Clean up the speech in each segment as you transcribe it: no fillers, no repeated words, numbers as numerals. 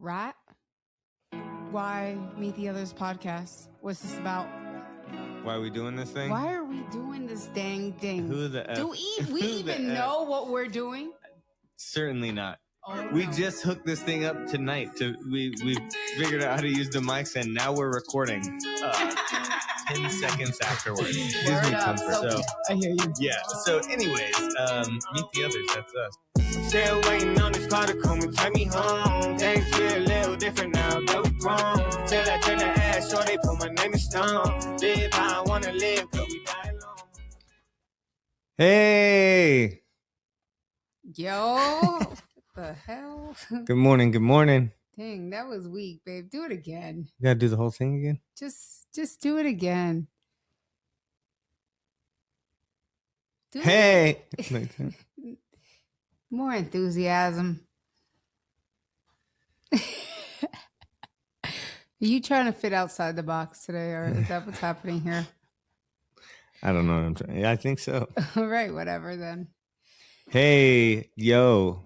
Right? Why Meet the Others podcast? What's this about? Why are we doing this thing? Why are we doing this dang thing? Who the F? Do we even know what we're doing? Certainly not. Oh, We no. just hooked this thing up tonight. We figured out how to use the mics, and now we're recording 10 seconds afterwards. Gives me comfort. So I hear you. Yeah. So anyways, Meet the Others. That's us. Still waiting on this car to come and take me home. Things feel a little different now that we grown. Till I turn the ass, so they put my name in stone. Live how I wanna live, cause we die alone. Hey. Yo, what the hell? Good morning. Good morning. Dang, that was weak, babe. Do it again. You gotta do the whole thing again? Just do it again. Do Hey. it. More enthusiasm. Are you trying to fit outside the box today, or is that what's happening here? I don't know what I'm trying. Yeah, I think so. All right, whatever then. Hey, yo.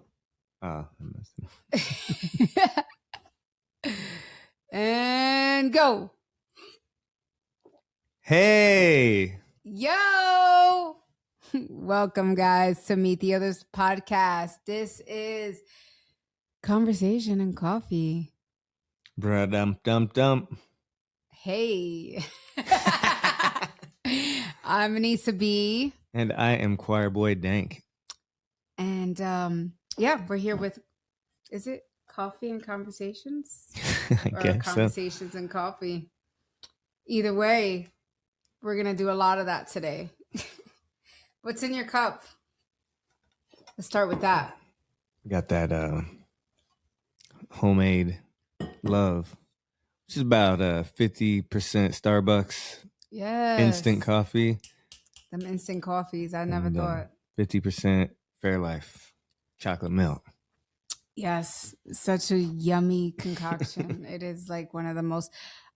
Oh, And go. Hey. Yo. Welcome, guys, to Meet the Others podcast. This is Conversation and Coffee. Bra-dum-dum-dum. Hey. I'm Anissa B. And I am Choir Boy Dank. And yeah, we're here with, is it Coffee and Conversations? I Or guess Conversations so. and Coffee. Either way, we're going to do a lot of that today. What's in your cup? Let's start with that. Got that homemade love, which is about 50% Starbucks Yes. instant coffee. Them instant coffees. I never and, thought. 50% Fairlife chocolate milk. Yes. Such a yummy concoction. It is like one of the most,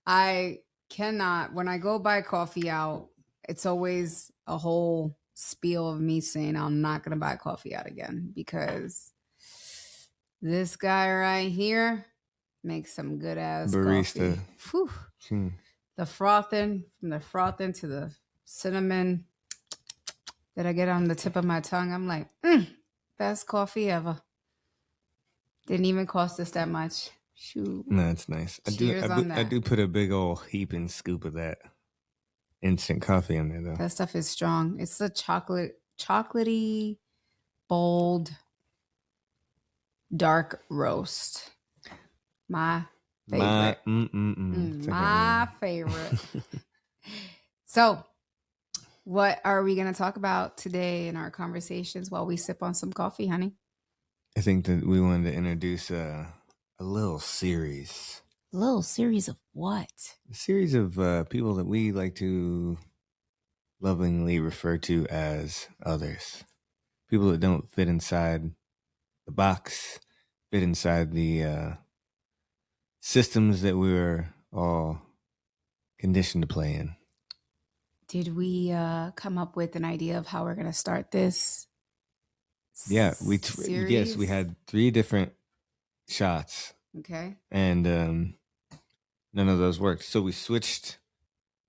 I cannot, when I go buy coffee out, it's always a whole spiel of me saying I'm not going to buy coffee out again because this guy right here makes some good ass Barista. coffee. Whew. Hmm. The frothing, from the frothing to the cinnamon that I get on the tip of my tongue, I'm like, best coffee ever. Didn't even cost us that much. Shoot. No, it's nice. Cheers on I that. do put a big old heaping scoop of that instant coffee in there, though. That stuff is strong. It's the chocolatey, bold, dark roast. My favorite. My favorite. So, what are we going to talk about today in our conversations while we sip on some coffee, honey? I think that we wanted to introduce a little series. A little series of what? A series of people that we like to lovingly refer to as others. People that don't fit inside the box, fit inside the systems that we were all conditioned to play in. Did we come up with an idea of how we're going to start this? Yeah, series? Yes, we had 3 different shots. Okay. And none of those worked. So we switched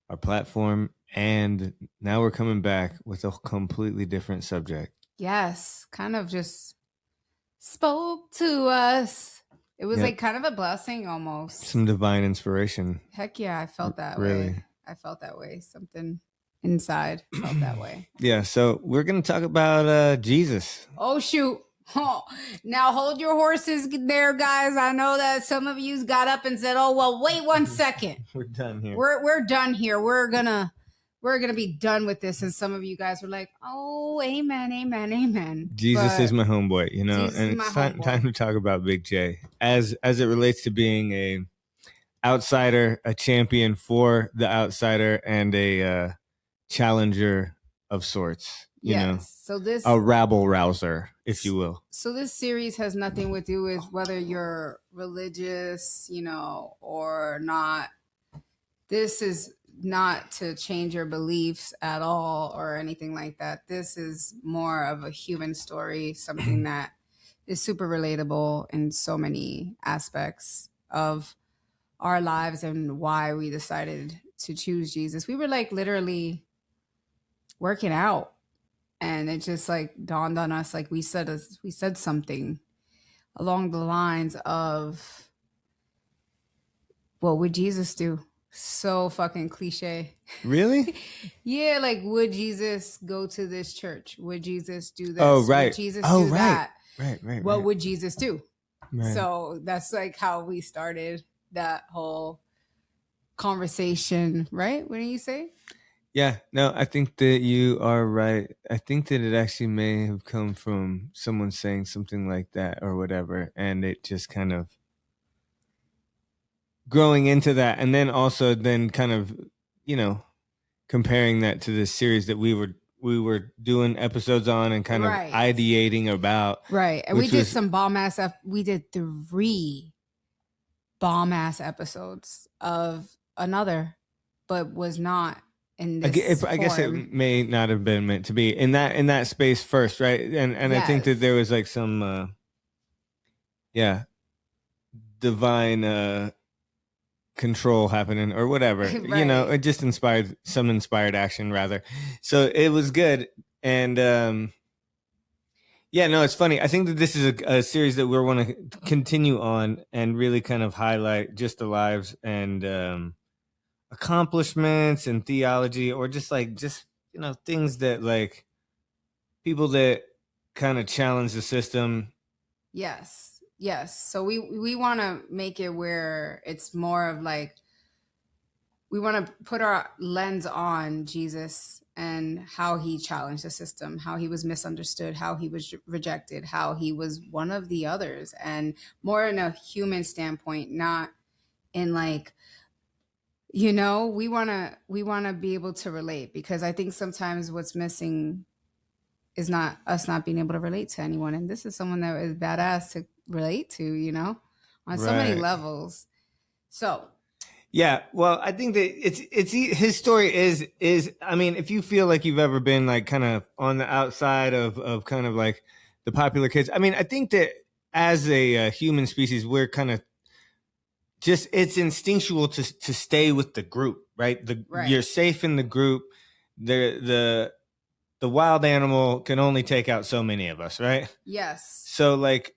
our platform, and now we're coming back with a completely different subject. Yes, kind of just spoke to us. It was like kind of a blessing almost. Some divine inspiration. Heck yeah, I felt that Really? way. I felt that way. Something inside felt that way. Yeah, so we're going to talk about Jesus. Oh, shoot. Oh, now hold your horses there, guys. I know that some of you got up and said, "Oh, well, wait 1 second. We're done here. We're done here. We're gonna be done with this." And some of you guys were like, "Oh, amen, amen, amen." Jesus is my homeboy, you know, Jesus and is my it's homeboy. time to talk about Big J as it relates to being a outsider, a champion for the outsider, and a challenger of sorts. You know, so this a rabble rouser, if you will. So this series has nothing to do with whether you're religious, you know, or not. This is not to change your beliefs at all or anything like that. This is more of a human story, something that is super relatable in so many aspects of our lives and why we decided to choose Jesus. We were like literally working out, and it just like dawned on us, like we said something along the lines of, what would Jesus do? So fucking cliche. Really? Yeah, like, would Jesus go to this church? Would Jesus do this? Oh, right. Would Jesus Oh, do right. that? Right. What would Jesus do? Right. So that's like how we started that whole conversation, right? What do you say? Yeah, no, I think that you are right. I think that it actually may have come from someone saying something like that or whatever, and it just kind of growing into that, and then also then kind of, you know, comparing that to this series that we were doing episodes on and kind of Right. ideating about. Right. And we which did was- some bomb ass we did 3 bomb ass episodes of another, but was not in this I guess form. it may not have been meant to be in that space first, right? And I think that Yes. there was like some divine control happening or whatever. You know, Right. it just inspired action rather. So it was good. And yeah, no, it's funny. I think that this is a series that we want to continue on and really kind of highlight just the lives and accomplishments and theology, or just you know, things that like people that kind of challenge the system. Yes. So we want to make it where it's more of like, we want to put our lens on Jesus and how he challenged the system, how he was misunderstood, how he was rejected, how he was one of the others, and more in a human standpoint, not in like, you know, we want to be able to relate, because I think sometimes what's missing is not us not being able to relate to anyone, and this is someone that is badass to relate to, you know, on so many Right. levels. So Yeah, well, I think that it's his story is I mean, if you feel like you've ever been like kind of on the outside of kind of like the popular kids, I mean, I think that as a human species, we're kind of just, it's instinctual to stay with the group, right? Right. You're safe in the group. The wild animal can only take out so many of us, right? yes. So like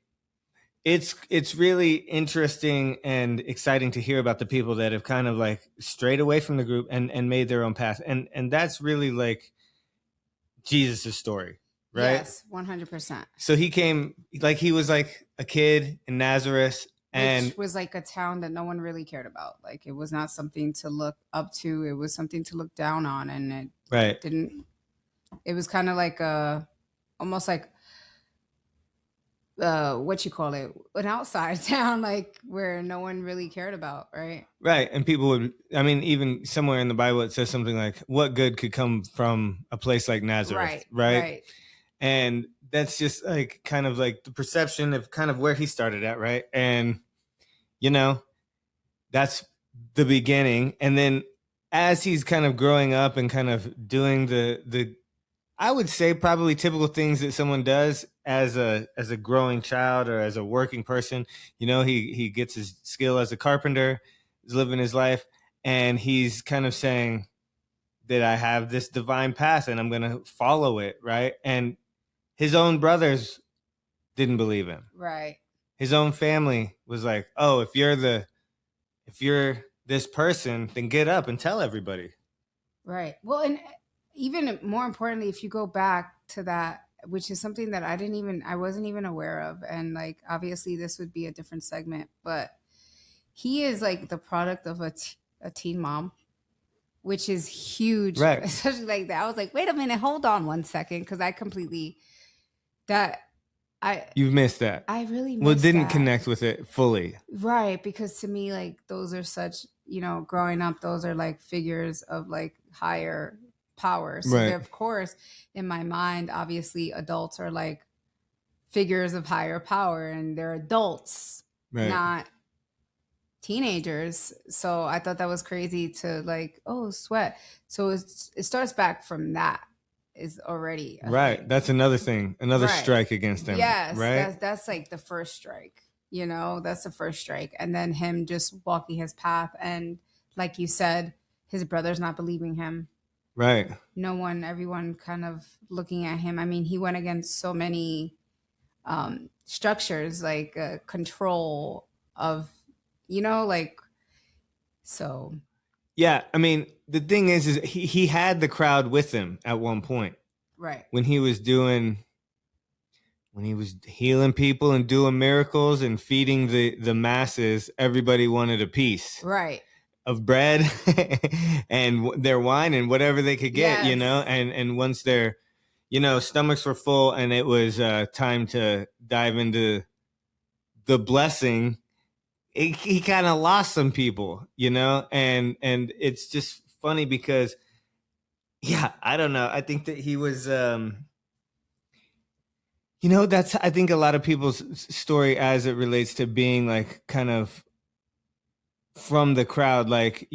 it's really interesting and exciting to hear about the people that have kind of like strayed away from the group and made their own path. And that's really like Jesus' story, right? Yes, 100%. So he came, like he was like a kid in Nazareth, and Which was like a town that no one really cared about. Like, it was not something to look up to. It was something to look down on. And it right. didn't, it was kind of like almost like, what you call it, an outside town, like where no one really cared about, right? Right. And people would, I mean, even somewhere in the Bible, it says something like, what good could come from a place like Nazareth? Right. And that's just like kind of like the perception of kind of where he started at. Right. And, you know, that's the beginning. And then as he's kind of growing up and kind of doing the I would say probably typical things that someone does as a growing child or as a working person. You know, he gets his skill as a carpenter, is living his life, and he's kind of saying that I have this divine path and I'm going to follow it, right? And his own brothers didn't believe him. Right. His own family was like, "Oh, if you're this person, then get up and tell everybody." Right. Well, and even more importantly, if you go back to that, which is something that I wasn't even aware of. And like, obviously this would be a different segment, but he is like the product of a teen mom, which is huge. Right. Especially like that. I was like, wait a minute, hold on one second. Cause You've missed that. I really didn't connect with it fully. Right. Because to me, like, those are such, you know, growing up, those are like figures of like higher power. So Right. of course, in my mind, obviously adults are like figures of higher power, and they're adults, Right. not teenagers. So I thought that was crazy to like, oh, sweat. So it starts back from that. is already a Right. thing. That's another thing, another Right. strike against him. Yes, right. that's like the first strike. You know, that's the first strike, and then him just walking his path, and like you said, his brother's not believing him. Right. No one, everyone kind of looking at him. I mean, he went against so many structures, like control of, like, so. Yeah. I mean, the thing is he had the crowd with him at one point. Right. When he was healing people and doing miracles and feeding the masses, everybody wanted a piece. Right. Of bread and their wine and whatever they could get, Yes. and once their, stomachs were full and it was time to dive into the blessing, he kind of lost some people, and it's just funny because, yeah, I don't know. I think that he was, that's, I think a lot of people's story as it relates to being like kind of from the crowd, like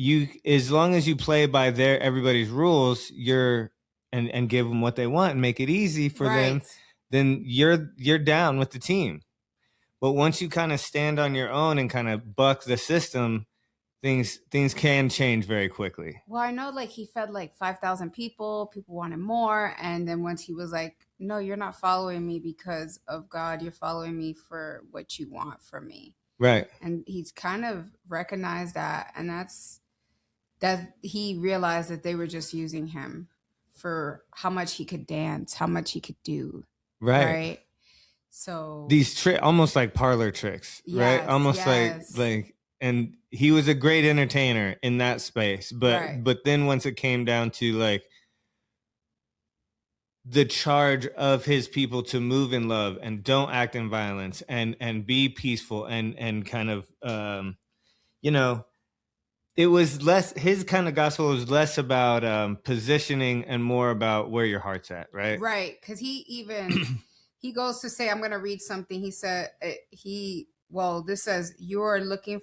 as long as you play by everybody's rules, and give them what they want and make it easy for them, then you're down with the team. But once you kind of stand on your own and kind of buck the system, things can change very quickly. Well, I know, like, he fed like 5,000 people wanted more, and then once he was like, no, you're not following me because of God, you're following me for what you want from me. Right. And he's kind of recognized that, and that he realized that they were just using him for how much he could dance, how much he could do. Right. So these almost like parlor tricks, yes, right? Almost yes. like, and he was a great entertainer in that space, but then once it came down to like the charge of his people to move in love and don't act in violence and be peaceful and kind of, it was less, his kind of gospel was less about positioning and more about where your heart's at. Right. Right. Cause he even, he goes to say, I'm going to read something. He said, this says, you are looking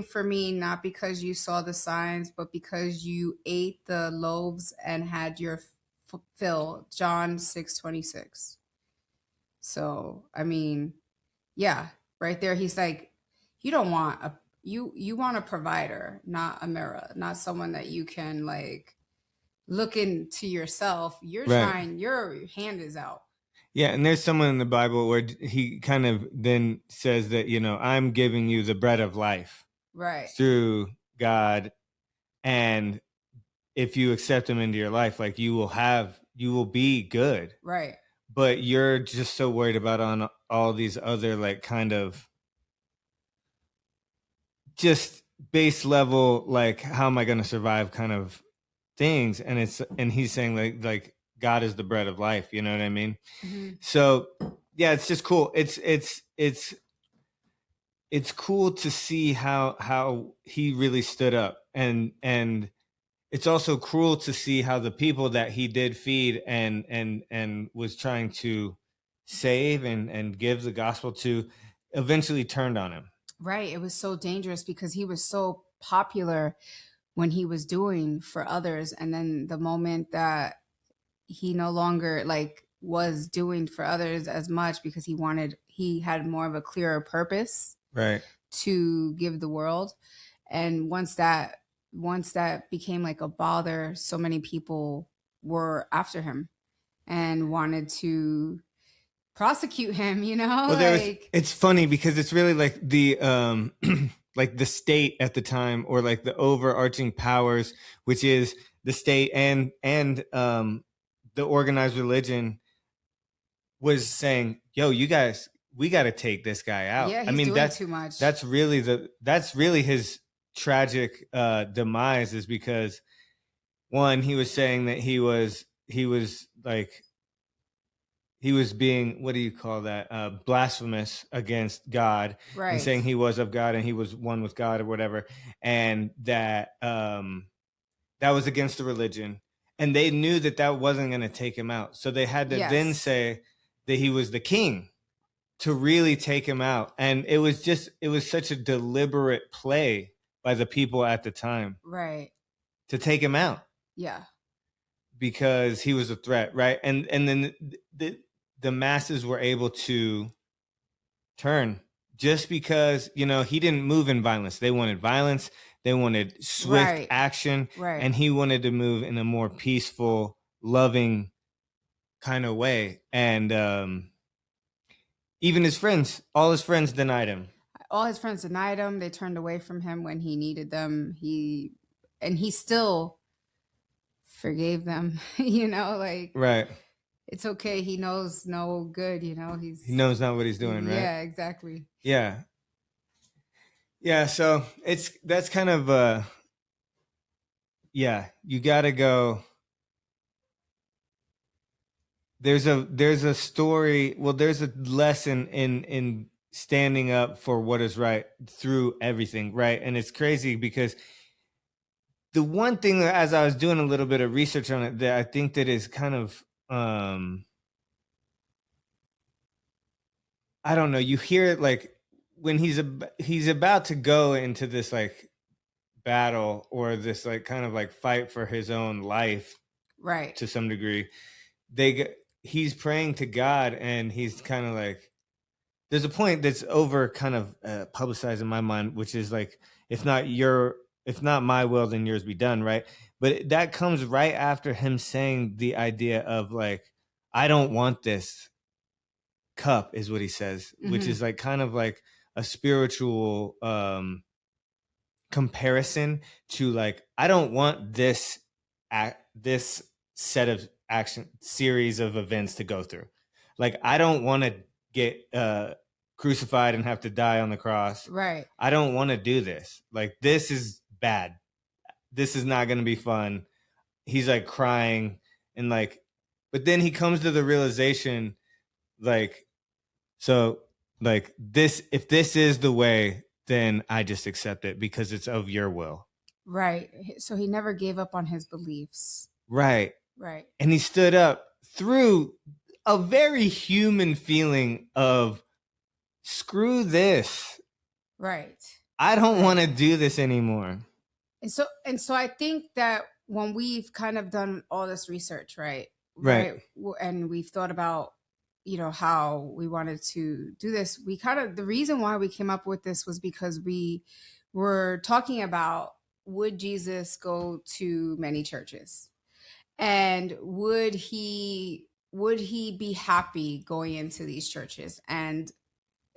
for me, not because you saw the signs, but because you ate the loaves and had your fill. John 6:26. So, I mean, yeah, right there. He's like, you don't want you want a provider, not a mirror, not someone that you can like look into yourself. You're trying, your hand is out. Yeah, and there's someone in the Bible where he kind of then says that, I'm giving you the bread of life. Right. Through God, and if you accept him into your life, like you will be good. Right. But you're just so worried about on all these other like kind of just base level, like how am I going to survive kind of things. And he's saying like God is the bread of life. You know what I mean? Mm-hmm. So yeah, it's just cool. It's cool to see how he really stood up, and it's also cruel to see how the people that he did feed and was trying to save and give the gospel to eventually turned on him. Right. It was so dangerous because he was so popular when he was doing for others, and then the moment that he no longer like was doing for others as much because he had more of a clearer purpose, right, to give the world. And once that became like a bother, so many people were after him and wanted to prosecute him, well, it's funny because it's really like the like the state at the time, or like the overarching powers, which is the state and the organized religion, was saying, yo, you guys, we got to take this guy out. Yeah, he's doing too much. That's really his tragic demise, is because one, he was saying that he was being, what do you call that? Blasphemous against God, right, and saying he was of God and he was one with God or whatever. And that was against the religion. And they knew that wasn't going to take him out. So they had to then say that he was the king to really take him out. And it was such a deliberate play by the people at the time. Right. To take him out. Yeah. because he was a threat, right? And then the masses were able to turn just because, you know, he didn't move in violence. They wanted violence. They wanted swift Right. action. Right. And he wanted to move in a more peaceful, loving kind of way. And even his friends, all his friends denied him. All his friends denied him. They turned away from him when he needed them. He still forgave them. You know, like, Right. it's okay. He knows no good. You know, he knows not what he's doing, right? Yeah, exactly. Yeah. Yeah. So that's kind of yeah. You got to go. There's a story. Well, there's a lesson in standing up for what is right through everything, right? And it's crazy because the one thing that, as I was doing a little bit of research on it, that I think that is kind of I don't know, you hear it like when he's about to go into this like battle or this like kind of like fight for his own life, right? To some degree, he's praying to God, and he's kind of like, there's a point that's over kind of publicized in my mind, which is like, if not my will, then yours be done, right? But that comes right after him saying the idea of like, I don't want this cup, is what he says, which is like kind of like a spiritual comparison to like, I don't want this set of action series of events to go through. Like, I don't want to get crucified and have to die on the cross. Right. I don't want to do this. Like, this is bad. This is not going to be fun. He's like crying and like, but then he comes to the realization, like, so like this, if this is the way, then I just accept it because it's of your will. Right. So he never gave up on his beliefs. Right. Right. And he stood up through a very human feeling of screw this. Right. I don't want to do this anymore. And so I think that when we've kind of done all this research, right? And we've thought about, you know, how we wanted to do this, the reason why we came up with this was because we were talking about, would Jesus go to many churches? And would he be happy going into these churches? And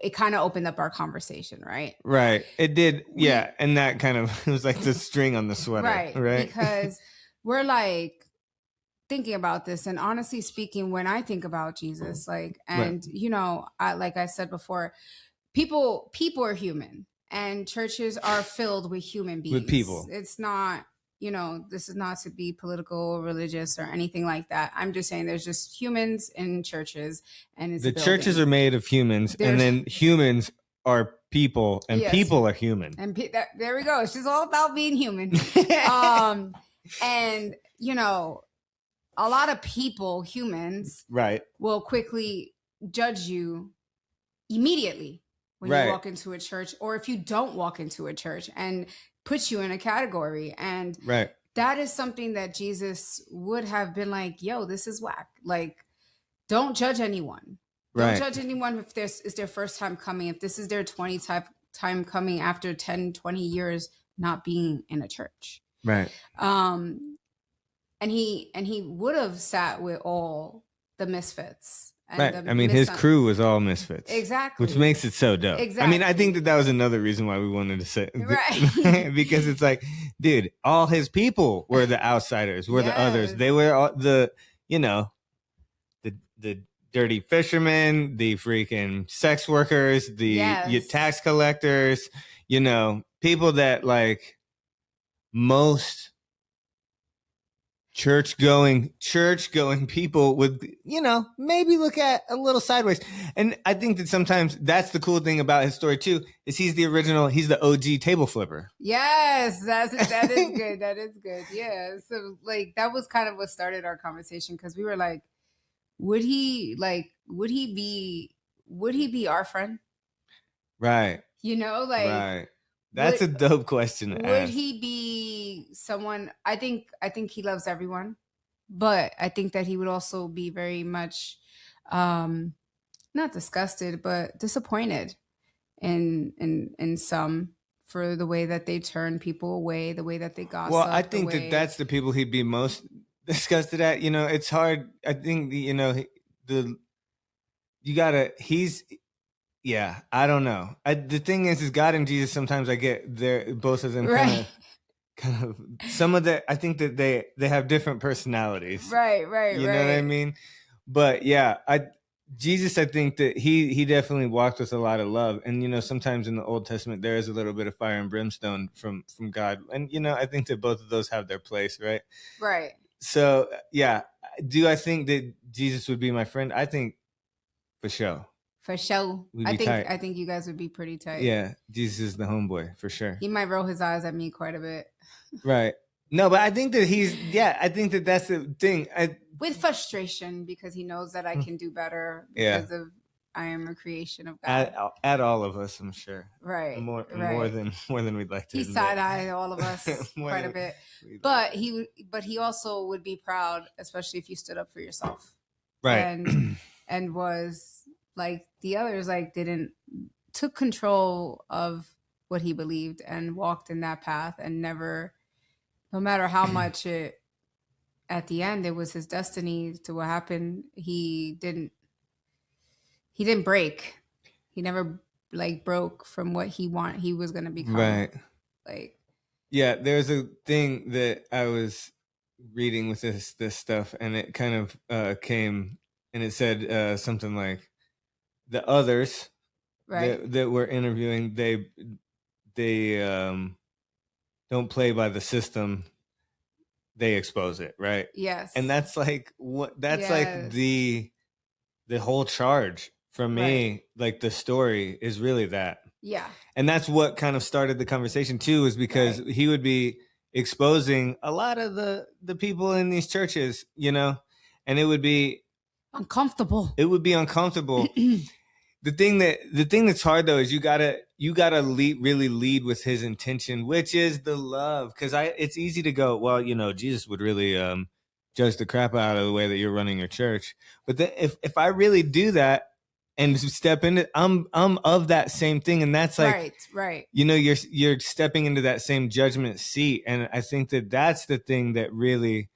it kind of opened up our conversation, right? Right. It did. Yeah. And that kind of, it was like the string on the sweater. Right. Because we're like thinking about this. And honestly speaking, when I think about Jesus, like, and you know, like I said before, people are human, and churches are filled with human beings. With people. It's not, you know, this is not to be political or religious or anything like that. I'm just saying there's just humans in churches, and it's the churches are made of humans, and then humans are people, and people are human. And there we go. It's just all about being human. And you know, a lot of people, humans, right, will quickly judge you immediately when you walk into a church, or if you don't walk into a church, and put you in a category. And that is something that Jesus would have been like, yo, this is whack. Like, don't judge anyone. Don't judge anyone if this is their first time coming, if this is their 20th time coming after 10, 20 years not being in a church. Right. And he would have sat with all the misfits. And I mean, his crew was all misfits. Exactly. Which makes it so dope. Exactly. I mean, I think that was another reason why we wanted to say, because it's like, dude, all his people were the outsiders, were the others. They were all the, you know, the dirty fishermen, the freaking sex workers, the tax collectors, you know, people that like most church going people would, you know, maybe look at a little sideways. And I think that sometimes that's the cool thing about his story too, is he's the OG table flipper. Yes, that is good. That is good. Yeah. So like, that was kind of what started our conversation, because we were like, would he be our friend? Right. You know, like, right. That's a dope question to ask. Would he be someone? I think he loves everyone. but I think that he would also be very much not disgusted, but disappointed in some for the way that they turn people away, the way that they gossip. Well, I think that that's the people he'd be most disgusted at. You know, it's hard. I think you know yeah. I don't know. The thing is God and Jesus. Sometimes I get both of them right. kind of some of the. I think that they have different personalities. Right. You know what I mean? But yeah, Jesus, I think that he definitely walked with a lot of love. And, you know, sometimes in the Old Testament, there is a little bit of fire and brimstone from God. And, you know, I think that both of those have their place, right? Right. So, yeah. Do I think that Jesus would be my friend? I think for sure. For sure. I think you guys would be pretty tight. Yeah. Jesus is the homeboy, for sure. He might roll his eyes at me quite a bit. Right. No, but I think that I think that that's the thing. With frustration, because he knows that I can do better because of I am a creation of God. At all of us, I'm sure. Right. More than we'd like to. He side-eyed all of us quite a bit. But he also would be proud, especially if you stood up for yourself. Right. And was like the others took control of what he believed and walked in that path and never, no matter how much at the end it was his destiny to what happened, he didn't break. He never broke from what he was going to become. Right. Yeah, there's a thing that I was reading with this stuff, and it kind of came, and it said something like the others that we're interviewing, they don't play by the system. They expose it, right? Yes. And that's like like the whole charge for me, like the story is really that. Yeah. And that's what kind of started the conversation too, is because he would be exposing a lot of the people in these churches, you know, and it would be uncomfortable. It would be uncomfortable. The thing that's hard though is you gotta really lead with his intention, which is the love. Because it's easy to go, well, you know, Jesus would really judge the crap out of the way that you're running your church. But if I really do that and step into, I'm of that same thing, and that's like right. You know, you're stepping into that same judgment seat, and I think that that's the thing that really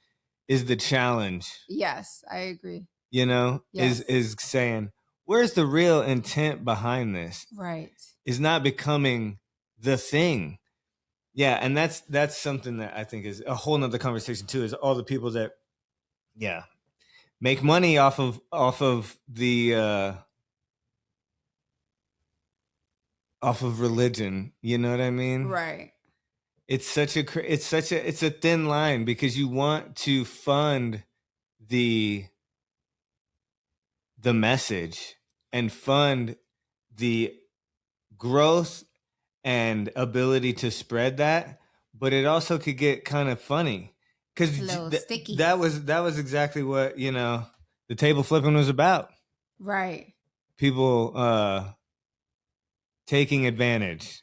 is the challenge. Yes, I agree. You know, is saying, where's the real intent behind this? Right. Is not becoming the thing. Yeah. And that's something that I think is a whole nother conversation too, is all the people that, make money off of the, off of religion. You know what I mean? Right. It's a thin line, because you want to fund the message and fund the growth and ability to spread that, but it also could get kind of funny, because that was exactly what, you know, the table flipping was about. Right. People taking advantage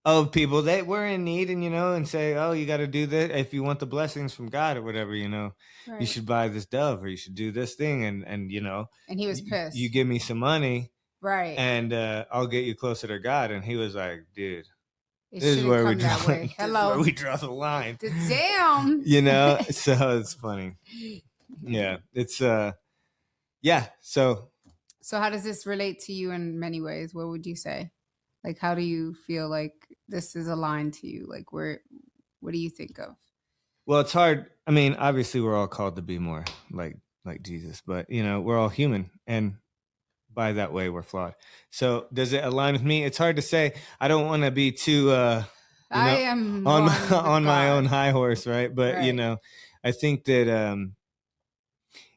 of people that were in need, and, you know, and say, oh, you got to do this if you want the blessings from God or whatever, you know, you should buy this dove, or you should do this thing, and you know, and he was pissed. You give me some money, right, and I'll get you closer to God. And he was like, dude, this is where we draw. Hello, where we draw the line. Damn, you know. So it's funny. Yeah, it's yeah. So how does this relate to you in many ways? What would you say? Like, how do you feel like this is aligned to you? Like, what do you think of? Well, it's hard. I mean, obviously we're all called to be more like Jesus, but, you know, we're all human, and by that way we're flawed. So does it align with me? It's hard to say. I don't want to be too, I am on my own high horse. Right. But, you know, I think that,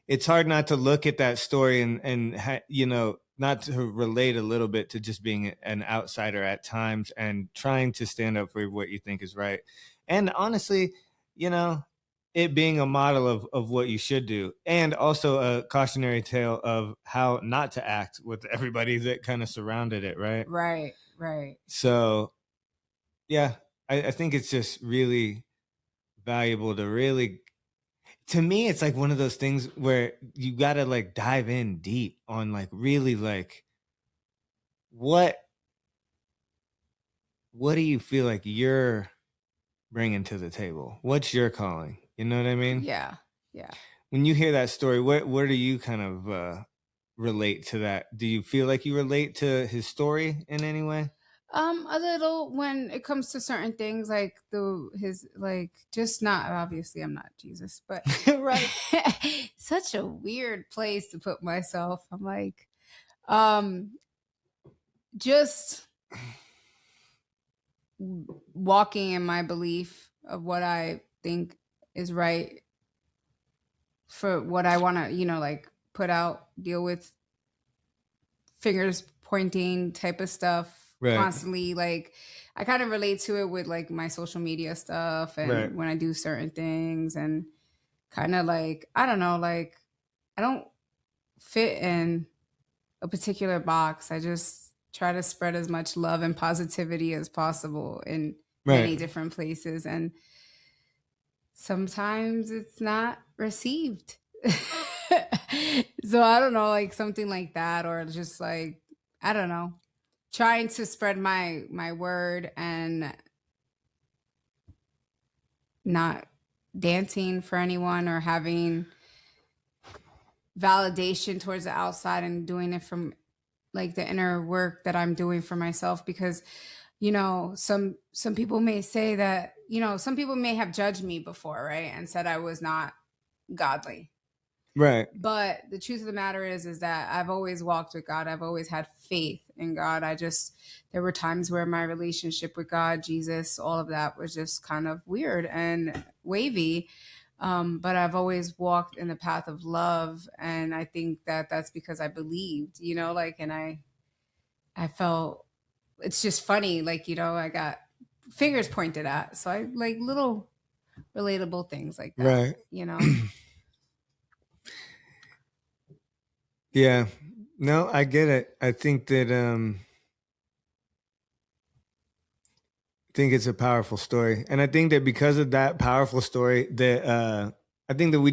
it's hard not to look at that story and you know, not to relate a little bit to just being an outsider at times and trying to stand up for what you think is right. And honestly, you know, it being a model of what you should do, and also a cautionary tale of how not to act with everybody that kind of surrounded it. Right. Right. So, yeah, I think it's just really valuable to really, to me, it's like one of those things where you got to like dive in deep on like really like what do you feel like you're bringing to the table? What's your calling? You know what I mean? Yeah. When you hear that story, what do you kind of relate to that? Do you feel like you relate to his story in any way? A little when it comes to certain things, like his like just not obviously I'm not Jesus, but Right. such a weird place to put myself. I'm like, just walking in my belief of what I think is right for what I want to, like put out, deal with fingers pointing type of stuff constantly. Like I kind of relate to it with like my social media stuff and when I do certain things and kind of like, I don't know, like I don't fit in a particular box. I just try to spread as much love and positivity as possible in many different places. And sometimes it's not received. So I don't know, like something like that, or just like, I don't know, trying to spread my word and not dancing for anyone or having validation towards the outside and doing it from like the inner work that I'm doing for myself. Because some people may say that, some people may have judged me before, right, and said I was not godly. Right. But the truth of the matter is that I've always walked with God. I've always had faith in God. There were times where my relationship with God, Jesus, all of that was just kind of weird and wavy. But I've always walked in the path of love. And I think that that's because I believed, and I felt, it's just funny. Like, I got fingers pointed at. So I like little relatable things like that, right. Yeah, no, I get it. I think that it's a powerful story, and I think that because of that powerful story, that I think that we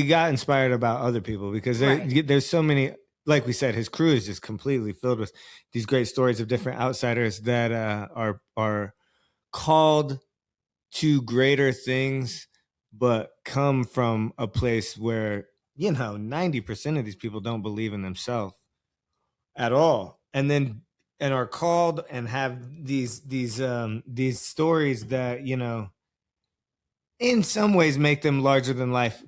got inspired about other people because there's so many. Like we said, his crew is just completely filled with these great stories of different outsiders that are called to greater things, but come from a place where 90% of these people don't believe in themselves at all, and are called and have these stories that in some ways make them larger than life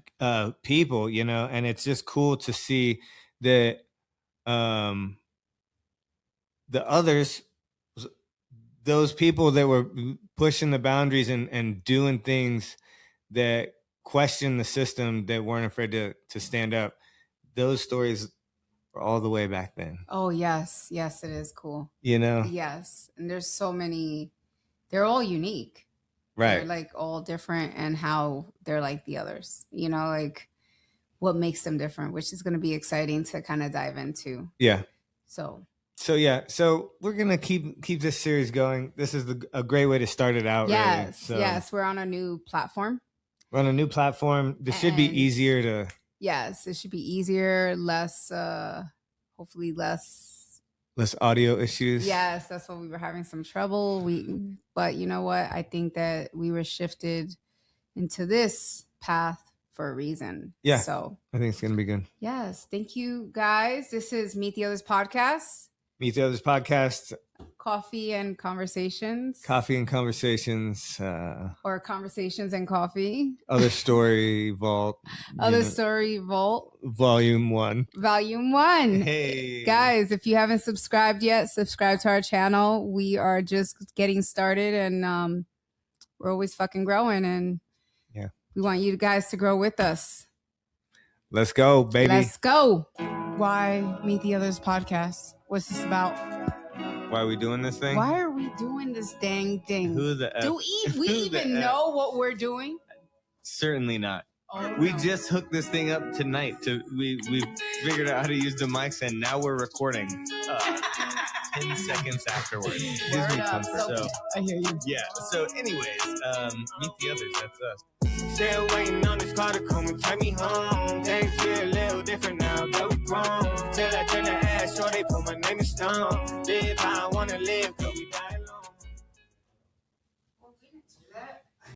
people, and it's just cool to see that the others, those people that were pushing the boundaries and doing things that question the system, that weren't afraid to stand up. Those stories were all the way back then. Oh, yes. Yes, it is cool. Yes. And there's so many, they're all unique. Right. They're like all different and how they're like the others, like what makes them different, which is going to be exciting to kind of dive into. Yeah. So we're going to keep this series going. This is a great way to start it out. Yes. Really. Yes. We're on a new platform. This should be easier to. Yes. It should be easier, less, hopefully less audio issues. Yes. That's what we were having some trouble. But you know what? I think that we were shifted into this path for a reason. Yeah. So I think it's going to be good. Yes. Thank you, guys. This is Meet the Others Podcast. Meet the Others Podcast. Coffee and Conversations. Or Conversations and Coffee. Other Story Vault. Story Vault. Volume 1. Hey. Guys, if you haven't subscribed yet, subscribe to our channel. We are just getting started and we're always fucking growing, and we want you guys to grow with us. Let's go, baby. Let's go. Why Meet the Others Podcast? What's this about? Why are we doing this thing? Why are we doing this dang thing? Who the F? Do we even know what we're doing? Certainly not. Oh, we just hooked this thing up tonight. We figured out how to use the mics, and now we're recording 10 seconds afterwards. I hear you. Yeah. So anyways, Meet the Others. That's us. Still waiting on this car to come and take me home. Things feel a little different now that we grown. Till I turn the ass, sure they put my name in stone. Live how I wanna live, cause we die alone. Well, we didn't do that.